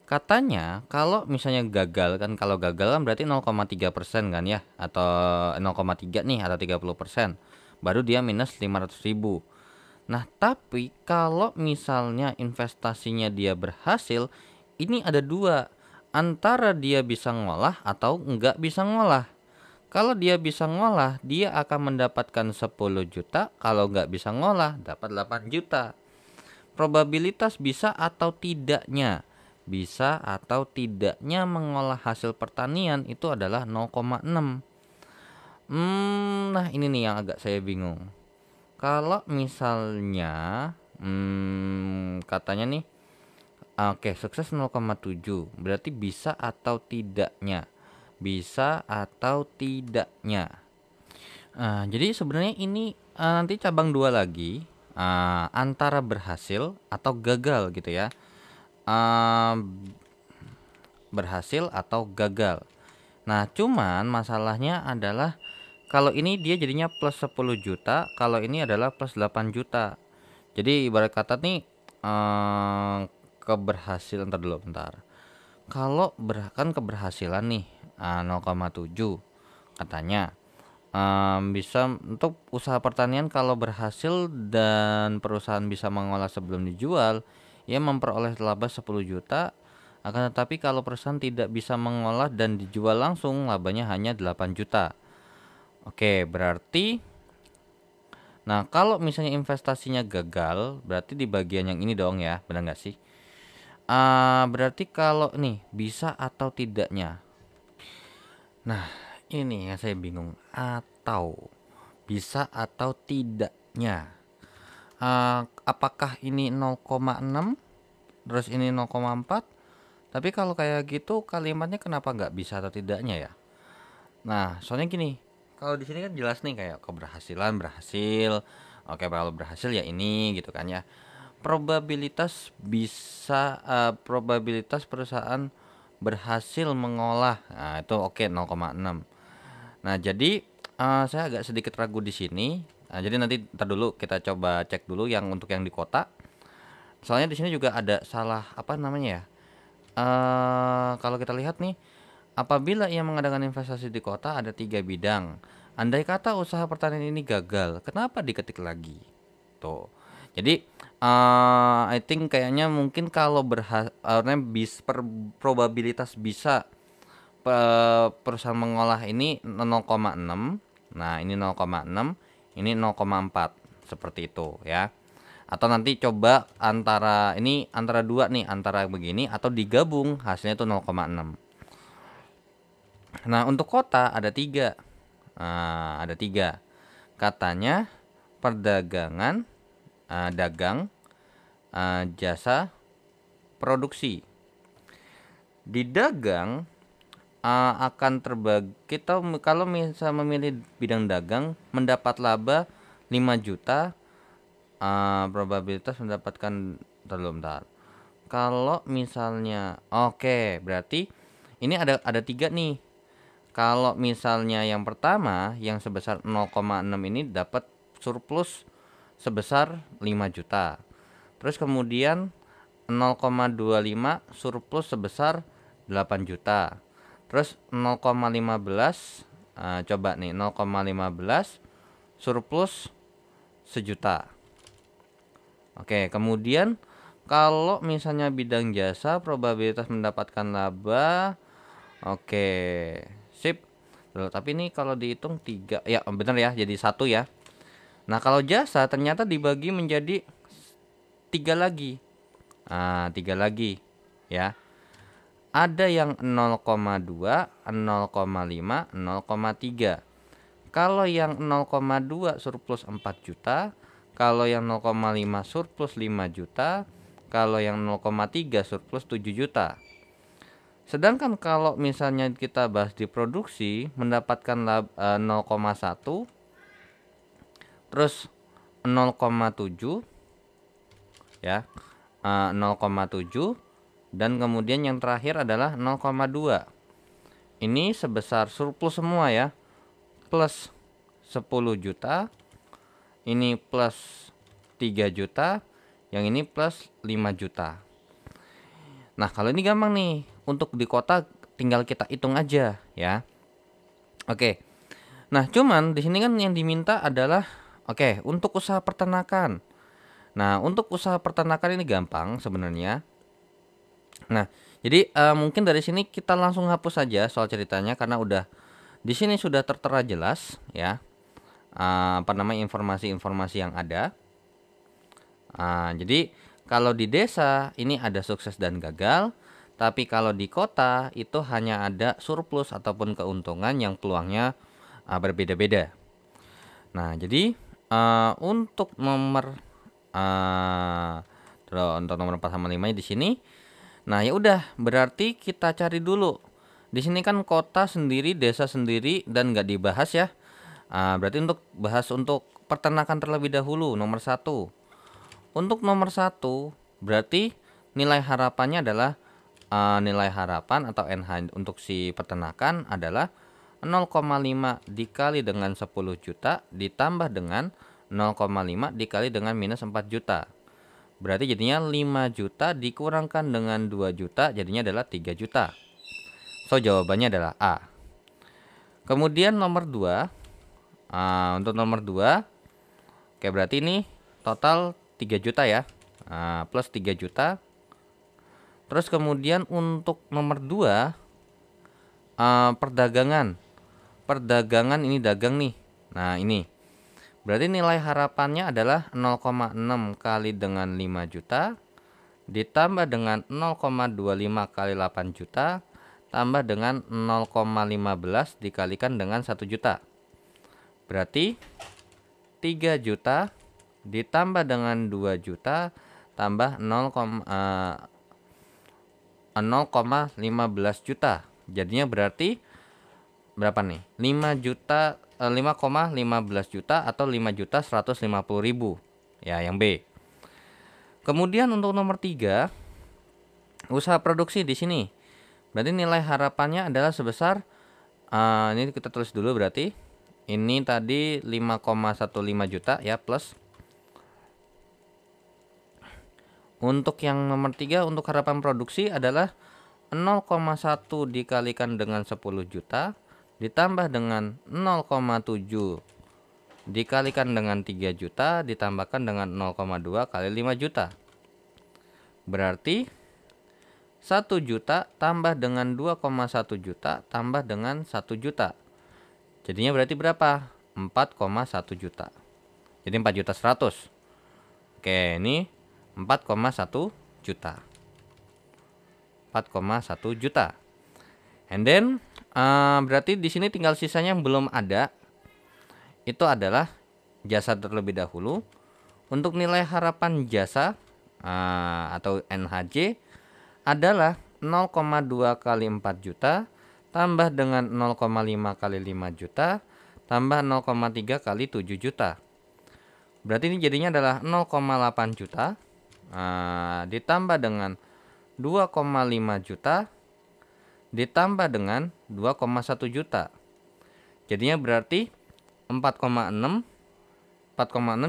Katanya kalau misalnya gagal kan, kalau gagal kan berarti 0,3% kan ya, atau 0,3 nih, atau 30%. Baru dia minus 500.000. Nah, tapi kalau misalnya investasinya dia berhasil, ini ada dua. Antara dia bisa ngolah atau enggak bisa ngolah. Kalau dia bisa ngolah, dia akan mendapatkan 10 juta. Kalau enggak bisa ngolah, dapat 8 juta. Probabilitas bisa atau tidaknya. Bisa atau tidaknya mengolah hasil pertanian itu adalah 0,6. Nah ini nih yang agak saya bingung. Kalau misalnya katanya nih, oke, sukses 0,7, berarti bisa atau tidaknya. Bisa atau tidaknya. Jadi sebenarnya ini nanti cabang dua lagi, antara berhasil atau gagal gitu ya. Berhasil atau gagal. Nah, cuman masalahnya adalah kalau ini dia jadinya plus 10 juta, kalau ini adalah plus 8 juta. Jadi ibarat kata nih, keberhasilan, ntar dulu bentar. Kalau kan keberhasilan nih 0,7 katanya, bisa untuk usaha pertanian kalau berhasil dan perusahaan bisa mengolah sebelum dijual, ia memperoleh laba 10 juta. Akan tetapi kalau perusahaan tidak bisa mengolah dan dijual langsung, labanya hanya 8 juta. Oke, berarti nah kalau misalnya investasinya gagal, berarti di bagian yang ini dong ya, benar nggak sih? Berarti kalau nih bisa atau tidaknya. Nah, ini yang saya bingung. Atau bisa atau tidaknya. Apakah ini 0,6 terus ini 0,4? Tapi kalau kayak gitu kalimatnya kenapa nggak bisa atau tidaknya ya? Nah, soalnya gini, kalau di sini kan jelas nih kayak keberhasilan berhasil. Oke, kalau berhasil ya ini gitu kan ya. Probabilitas bisa probabilitas perusahaan berhasil mengolah. Nah, itu oke 0,6. Nah, jadi saya agak sedikit ragu di sini. Nah, jadi nanti ntar dulu kita coba cek dulu yang untuk yang di kota. Soalnya di sini juga ada salah apa namanya ya? Kalau kita lihat nih, apabila ia mengadakan investasi di kota ada 3 bidang. Andai kata usaha pertanian ini gagal, kenapa diketik lagi? Tuh. Jadi I think kayaknya mungkin kalau probabilitas bisa perusahaan mengolah ini 0,6. Nah, ini 0,6, ini 0,4 seperti itu ya. Atau nanti coba antara dua nih, antara begini atau digabung hasilnya itu 0,6. Nah, untuk kota ada 3. Ada 3. Katanya perdagangan, dagang, jasa, produksi. Di dagang akan terbagi, kita kalau misalnya memilih bidang dagang mendapat laba 5 juta, probabilitas mendapatkan bentar. Kalau misalnya berarti ini ada 3 nih. Kalau misalnya yang pertama yang sebesar 0,6 ini dapat surplus sebesar 5 juta. Terus kemudian 0,25 surplus sebesar 8 juta. Terus 0,15 coba nih 0,15 surplus sejuta. Oke, kemudian kalau misalnya bidang jasa probabilitas mendapatkan laba, oke, sip. Loh, tapi ini kalau dihitung 3, ya benar ya, jadi 1 ya. Nah, kalau jasa ternyata dibagi menjadi 3 lagi. 3 lagi ya. Ada yang 0,2, 0,5, 0,3. Kalau yang 0,2 surplus 4 juta, kalau yang 0,5 surplus 5 juta, kalau yang 0,3 surplus 7 juta. Sedangkan kalau misalnya kita bahas di produksi mendapatkan 0,1, terus 0,7 ya, 0,7, dan kemudian yang terakhir adalah 0,2. Ini sebesar surplus semua ya, plus 10 juta, ini plus 3 juta, yang ini plus 5 juta. Nah, kalau ini gampang nih, untuk di kota tinggal kita hitung aja ya. Oke. Nah, cuman di sini kan yang diminta adalah untuk usaha peternakan. Nah, untuk usaha peternakan ini gampang sebenarnya. Nah, jadi mungkin dari sini kita langsung hapus saja soal ceritanya karena udah di sini sudah tertera jelas ya. Informasi-informasi yang ada. Jadi kalau di desa ini ada sukses dan gagal, tapi kalau di kota itu hanya ada surplus ataupun keuntungan yang peluangnya berbeda-beda. Nah, jadi untuk nomor 4 sama 5 di sini. Nah, ya udah, berarti kita cari dulu. Di sini kan kota sendiri, desa sendiri dan nggak dibahas ya. Berarti untuk bahas untuk peternakan terlebih dahulu nomor 1. Untuk nomor 1 berarti nilai harapannya adalah nilai harapan atau NH untuk si peternakan adalah 0,5 dikali dengan 10 juta ditambah dengan 0,5 dikali dengan minus 4 juta. Berarti jadinya 5 juta dikurangkan dengan 2 juta jadinya adalah 3 juta. So jawabannya adalah A. Kemudian nomor 2. Untuk nomor 2, berarti ini total 3 juta ya. Plus 3 juta. Terus kemudian untuk nomor 2, perdagangan. Perdagangan ini dagang nih. Nah, ini. Berarti nilai harapannya adalah 0,6 kali dengan 5 juta ditambah dengan 0,25 kali 8 juta tambah dengan 0,15 dikalikan dengan 1 juta. Berarti 3 juta ditambah dengan 2 juta tambah 0,15 juta. Jadinya berarti berapa nih? 5,15 juta atau 5.150.000 ya, yang B. Kemudian untuk nomor 3, usaha produksi di sini. Berarti nilai harapannya adalah sebesar ini kita tulis dulu, berarti ini tadi 5,15 juta ya, plus. Untuk yang nomor 3 untuk harapan produksi adalah 0,1 dikalikan dengan 10 juta ditambah dengan 0,7 dikalikan dengan 3 juta ditambahkan dengan 0,2 kali 5 juta. Berarti 1 juta tambah dengan 2,1 juta tambah dengan 1 juta. Jadinya berarti berapa? 4,1 juta. Jadi 4.100.000. Oke, ini 4,1 juta. 4,1 juta. And then berarti di sini tinggal sisanya yang belum ada. Itu adalah jasa terlebih dahulu. Untuk nilai harapan jasa atau NHJ adalah 0,2 kali 4 juta tambah dengan 0,5 kali 5 juta tambah 0,3 kali 7 juta. Berarti ini jadinya adalah 0,8 juta ditambah dengan 2,5 juta ditambah dengan 2,1 juta. Jadinya berarti 4,6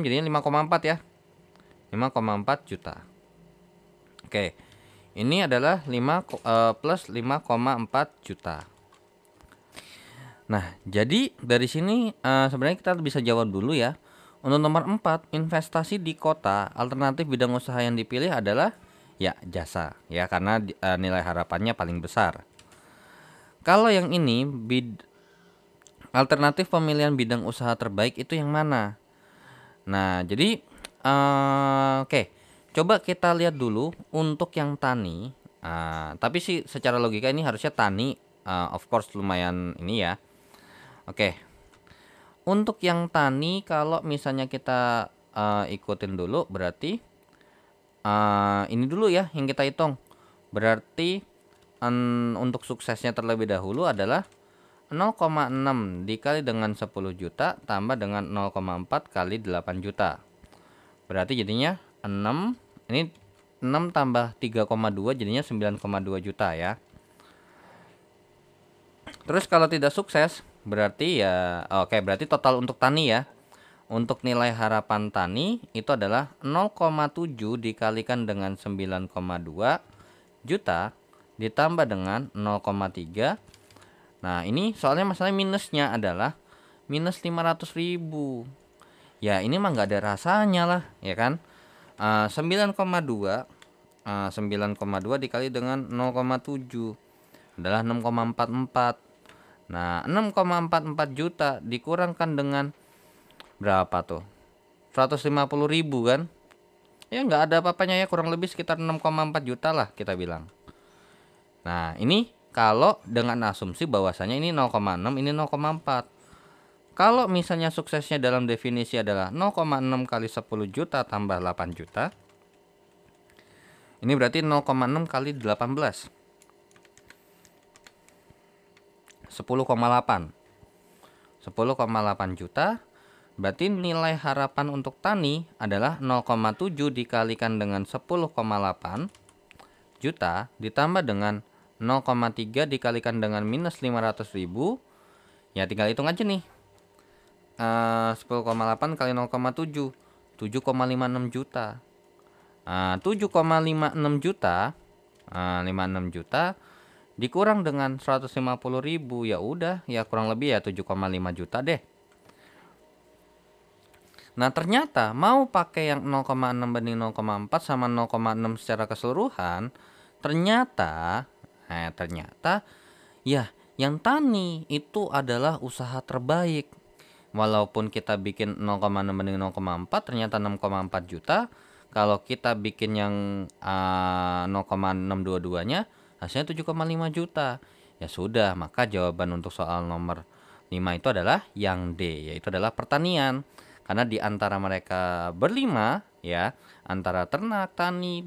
jadinya 5,4 ya. 5,4 juta. Oke. Ini adalah 5 plus 5,4 juta. Nah, jadi dari sini sebenarnya kita bisa jawab dulu ya. Untuk nomor 4, investasi di kota, alternatif bidang usaha yang dipilih adalah ya jasa ya, karena nilai harapannya paling besar. Kalau yang ini alternatif pemilihan bidang usaha terbaik itu yang mana? Nah, jadi coba kita lihat dulu untuk yang tani. Tapi sih secara logika ini harusnya tani, of course lumayan ini ya. Untuk yang tani kalau misalnya kita ikutin dulu berarti ini dulu ya yang kita hitung. Berarti untuk suksesnya terlebih dahulu adalah 0,6 dikali dengan 10 juta tambah dengan 0,4 kali 8 juta. Berarti jadinya 6, ini 6 tambah 3,2 jadinya 9,2 juta ya. Terus kalau tidak sukses berarti ya berarti total untuk tani ya. Untuk nilai harapan tani itu adalah 0,7 dikalikan dengan 9,2 juta ditambah dengan 0,3. Nah, ini soalnya masalah minusnya adalah minus 500.000. Ya, ini mah nggak ada rasanya lah, ya kan? 9,2 dikali dengan 0,7 adalah 6,44. Nah, 6,44 juta dikurangkan dengan berapa tuh? 150.000 kan? Ya nggak ada apa-apanya ya, kurang lebih sekitar 6,4 juta lah kita bilang. Nah, ini kalau dengan asumsi bahwasanya ini 0,6, ini 0,4. Kalau misalnya suksesnya dalam definisi adalah 0,6 kali 10 juta tambah 8 juta. Ini berarti 0,6 kali 18. 10,8. 10,8 juta. Berarti nilai harapan untuk tani adalah 0,7 dikalikan dengan 10,8 juta ditambah dengan 0,3 dikalikan dengan minus 500.000. Ya tinggal hitung aja nih. 10,8 kali 0,7, 7,56 juta. 7,56 juta, 56 juta dikurang dengan 150.000, ya udah, ya kurang lebih ya 7,5 juta deh. Nah, ternyata mau pakai yang 0,6 banding 0,4 sama 0,6 secara keseluruhan, ternyata ya yang tani itu adalah usaha terbaik. Walaupun kita bikin 0,6 banding 0,4 ternyata 6,4 juta. Kalau kita bikin yang 0,622-nya hasilnya 7,5 juta. Ya sudah, maka jawaban untuk soal nomor 5 itu adalah yang D, yaitu adalah pertanian. Karena di antara mereka berlima ya, antara ternak, tani,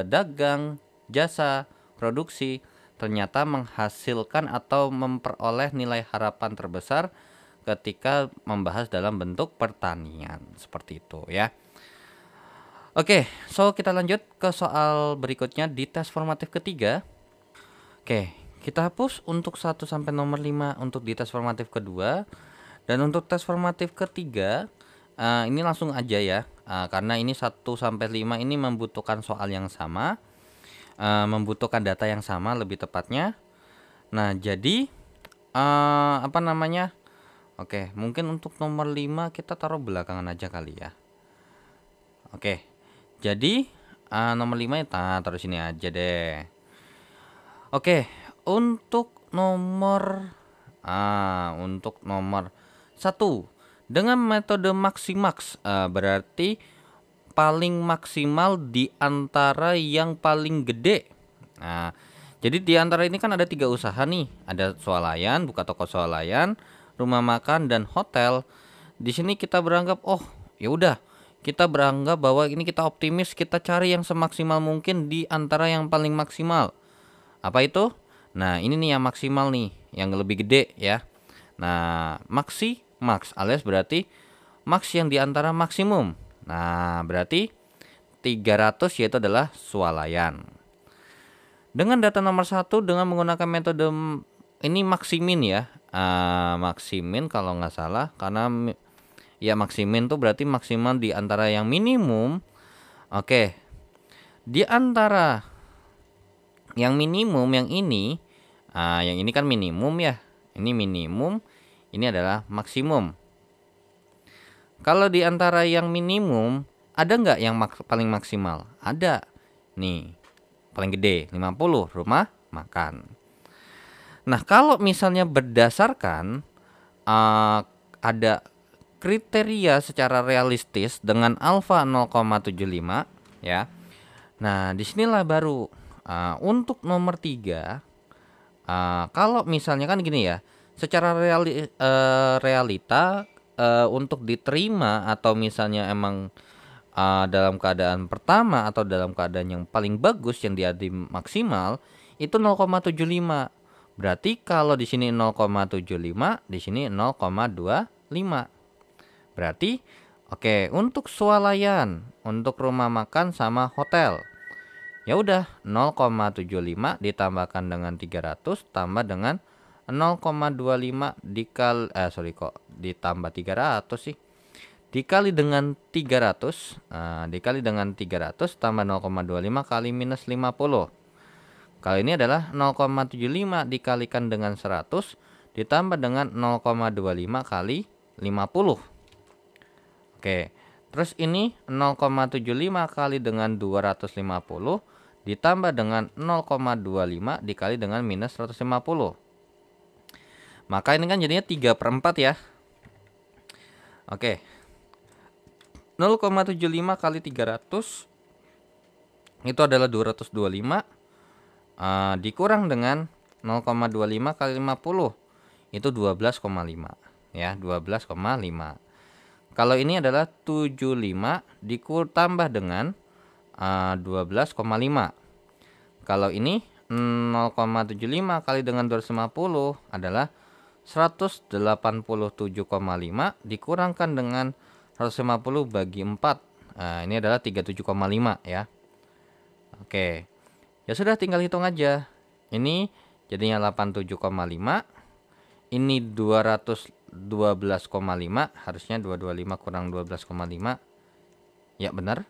dagang, jasa, produksi, ternyata menghasilkan atau memperoleh nilai harapan terbesar ketika membahas dalam bentuk pertanian. Seperti itu ya. Oke, so kita lanjut ke soal berikutnya di tes formatif ketiga. Oke, kita hapus untuk 1 sampai nomor 5 untuk di tes formatif kedua. Dan untuk tes formatif ketiga, ini langsung aja ya, karena ini 1 sampai 5 ini membutuhkan soal yang sama, membutuhkan data yang sama lebih tepatnya. Nah, jadi Oke, mungkin untuk nomor 5 kita taruh belakangan aja kali ya. Oke. Jadi nomor 5 ya taruh sini aja deh. Oke, untuk nomor 1 dengan metode Maximax, berarti paling maksimal di antara yang paling gede. Nah, jadi di antara ini kan ada 3 usaha nih, ada swalayan, buka toko swalayan, rumah makan dan hotel. Di sini kita beranggap ya udah, kita beranggap bahwa ini kita optimis, kita cari yang semaksimal mungkin di antara yang paling maksimal. Apa itu? Nah, ini nih yang maksimal nih, yang lebih gede ya. Nah, max alias berarti max yang di antara maksimum. Nah, berarti 300 yaitu adalah swalayan. Dengan data nomor 1 dengan menggunakan metode ini maksimin ya. Maksimin kalau nggak salah, karena ya maksimin tuh berarti maksimal di antara yang minimum. Oke. Di antara yang minimum yang ini kan minimum ya. Ini minimum, ini adalah maksimum. Kalau di antara yang minimum, ada nggak yang paling maksimal? Ada. Nih, paling gede 50 rumah makan. Nah, kalau misalnya berdasarkan ada kriteria secara realistis dengan alfa 0,75 ya. Nah, disinilah baru untuk nomor 3 kalau misalnya kan gini ya, secara realita untuk diterima atau misalnya emang dalam keadaan pertama atau dalam keadaan yang paling bagus yang diadu maksimal itu 0,75. Berarti kalau di sini 0,75, di sini 0,25. Berarti oke, untuk swalayan, untuk rumah makan sama hotel. Ya udah 0,75 ditambahkan dengan 300 tambah dengan 0,25 ditambah 300 sih. Dikali dengan 300, dikali dengan 300 tambah 0,25 kali minus 50. Kali ini adalah 0,75 dikalikan dengan 100 ditambah dengan 0,25 kali 50. Oke, terus ini 0,75 kali dengan 250 ditambah dengan 0,25 dikali dengan minus 150. Maka ini kan jadinya 3/4 ya. Oke, 0,75 kali 300 itu adalah 225, dikurang dengan 0,25 kali 50 itu 12,5 ya, 12,5. Kalau ini adalah 75 ditambah dengan 12,5. Kalau ini 0,75 kali dengan 250 adalah 187,5 dikurangkan dengan 150 bagi 4. Ini adalah 37,5 ya. Oke. Ya sudah, tinggal hitung aja. Ini jadinya 87,5. Ini 212,5, harusnya 225 kurang 12,5. Ya benar.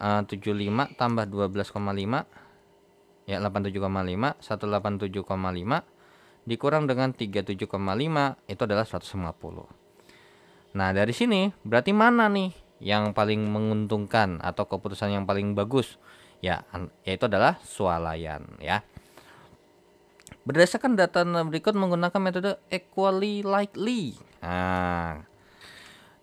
75 tambah 12,5 ya 87,5, 187,5 dikurang dengan 37,5 itu adalah 150. Nah, dari sini berarti mana nih yang paling menguntungkan atau keputusan yang paling bagus? Ya, yaitu adalah swalayan ya. Berdasarkan data berikut menggunakan metode equally likely.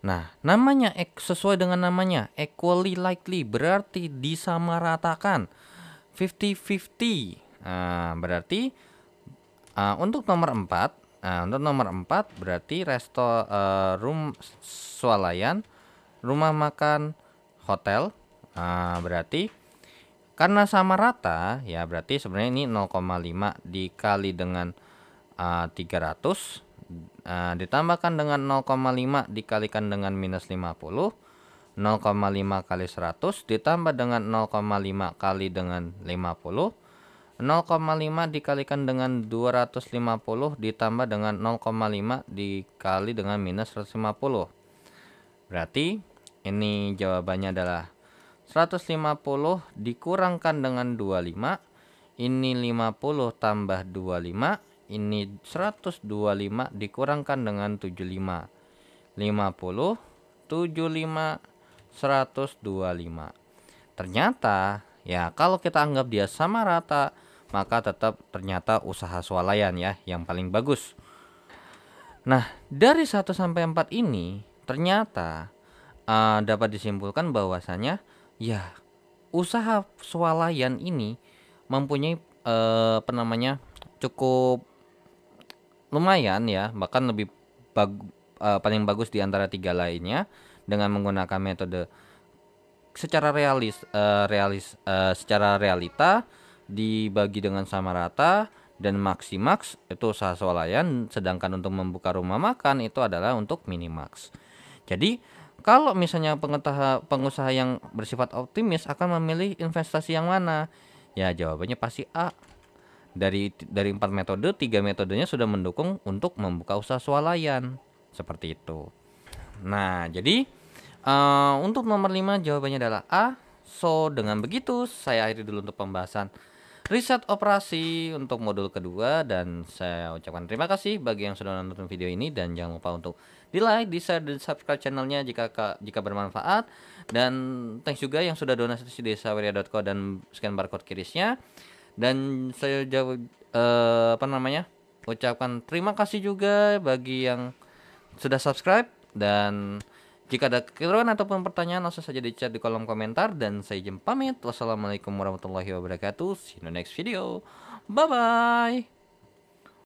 Nah, namanya sesuai dengan namanya equally likely berarti disamaratakan 50-50. Berarti untuk nomor 4, berarti swalayan, rumah makan, hotel. Berarti karena sama rata ya, berarti sebenarnya ini 0,5 dikali dengan 300 ditambahkan dengan 0,5 dikalikan dengan minus 50. 0,5 kali 100 ditambah dengan 0,5 kali dengan 50. 0,5 dikalikan dengan 250 ditambah dengan 0,5 dikali dengan minus 150. Berarti ini jawabannya adalah 150 dikurangkan dengan 25. Ini 50 tambah 25. Ini 125 dikurangkan dengan 75. 50, 75, 125. Ternyata ya kalau kita anggap dia sama rata, maka tetap ternyata usaha swalayan ya yang paling bagus. Nah, dari 1 sampai 4 ini ternyata dapat disimpulkan bahwasanya ya usaha swalayan ini mempunyai cukup lumayan ya, bahkan lebih paling bagus di antara 3 lainnya dengan menggunakan metode secara secara realita dibagi dengan sama rata dan maksimax itu usaha swalayan, sedangkan untuk membuka rumah makan itu adalah untuk minimax. Jadi kalau misalnya pengusaha yang bersifat optimis akan memilih investasi yang mana? Ya jawabannya pasti A. Dari 4 metode, 3 metodenya sudah mendukung untuk membuka usaha swalayan. Seperti itu. Nah, jadi untuk nomor 5 jawabannya adalah A. So, dengan begitu saya akhiri dulu untuk pembahasan riset operasi untuk modul kedua, dan saya ucapkan terima kasih bagi yang sudah nonton video ini, dan jangan lupa untuk di like, di share, dan subscribe channelnya jika bermanfaat, dan thanks juga yang sudah donasi di saweria.co dan scan barcode kirisnya. Dan saya ucapkan terima kasih juga bagi yang sudah subscribe, dan jika ada kekurangan ataupun pertanyaan langsung saja di chat di kolom komentar, dan saya izin pamit. Wassalamualaikum warahmatullahi wabarakatuh. See you in the next video. Bye bye.